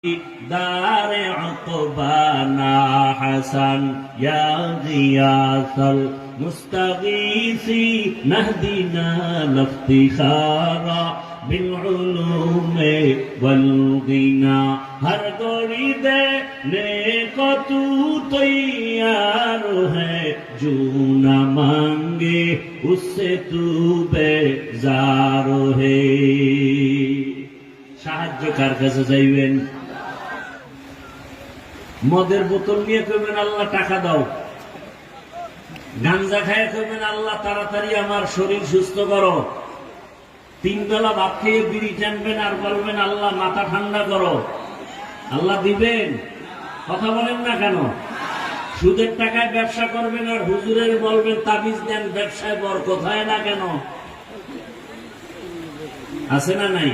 دار عقبانا حسن يا غياث المستغيث نهدنا لافتخارا بالعلوم والغنى ہر گوڑی دینے کو تو تیار ہے جو نہ مانگے اس سے تو بیزار ہے সাহায্য কার কাছে চাইবেন মদের বোতল নিয়ে কইবেন আল্লাহ টাকা দাও গাঞ্জা খায় কইবেন আল্লাহ তাড়াতাড়ি আমার শরীর সুস্থ করো তিন বেলা ভাত খেয়ে বিড়ি টানবেন আর বলবেন আল্লাহ মাথা ঠান্ডা করো আল্লাহ দিবেন কথা বলেন না কেন সুদের টাকায় ব্যবসা করবেন আর হুজুরের বলবেন তাবিজ দেন ব্যবসায় বরকত হয় না কেন আছে না নাই